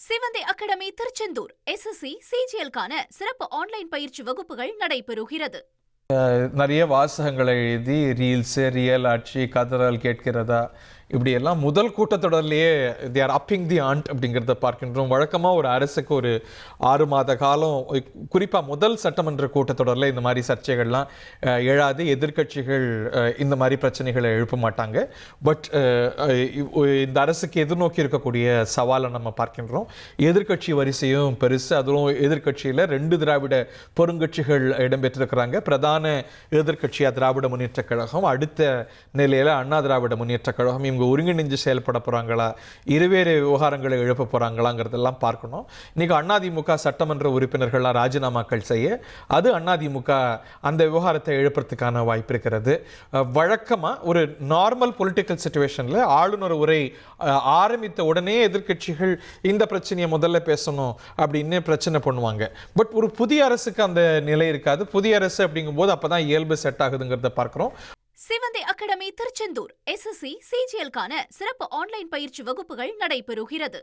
சிவந்தி academy Tiruchendur SSC CGL-க்கான சிறப்பு online பயிற்சி வகுப்புகள் நடைபெறுகிறது. நிறைய வாசகங்களை எழுதி ரீல்ஸு, ரியல் ஆட்சி, கதறல் கேட்கிறதா இப்படியெல்லாம் முதல் கூட்டத்தொடர்லேயே தே ஆர் அப்பிங் தி ஆண்ட் அப்படிங்கிறத பார்க்கின்றோம். வழக்கமாக ஒரு அரசுக்கு ஒரு 6 மாத காலம், குறிப்பாக முதல் சட்டமன்ற கூட்டத்தொடரில் இந்த மாதிரி சர்ச்சைகள்லாம் எழாது. எதிர்கட்சிகள் இந்த மாதிரி பிரச்சனைகளை எழுப்ப மாட்டாங்க. பட் இந்த அரசுக்கு எதிர்நோக்கி இருக்கக்கூடிய சவாலை நம்ம பார்க்கின்றோம். எதிர்கட்சி வரிசையும் பெருசு. அதுவும் எதிர்கட்சியில் 2 திராவிட பெருங்கட்சிகள் இடம்பெற்றிருக்கிறாங்க. பிரதான எதிர்கட்சியாக திராவிட முன்னேற்ற கழகம், அடுத்த நிலையில் அண்ணா திராவிட முன்னேற்ற கழகம். இவங்க ஒருங்கிணைஞ்சு செயல்பட போகிறாங்களா, இருவேறு விவகாரங்களை எழுப்ப போகிறாங்களாங்கிறதெல்லாம் பார்க்கணும். இன்றைக்கி அதிமுக சட்டமன்ற உறுப்பினர்கள்லாம் ராஜினாமாக்கள் செய்ய அது அதிமுக அந்த விவகாரத்தை எழுப்புறதுக்கான வாய்ப்பு இருக்கிறது. வழக்கமாக ஒரு நார்மல் பொலிட்டிக்கல் சிச்சுவேஷனில் ஆளுநர் உரை ஆரம்பித்த உடனே எதிர்கட்சிகள் இந்த பிரச்சனையை முதல்ல பேசணும் அப்படின்னு பிரச்சனை பண்ணுவாங்க. பட் ஒரு புதிய அரசுக்கு அந்த நிலை இருக்காது. புதிய அரசு அப்படிங்கும்போது அப்போதான் இயல்பு செட் ஆகுதுங்கிறத பார்க்குறோம். சிவந்தி அகாடமி திருச்செந்தூர் SSC CGL-க்கான சிறப்பு ஆன்லைன் பயிற்சி வகுப்புகள் நடைபெறுகிறது.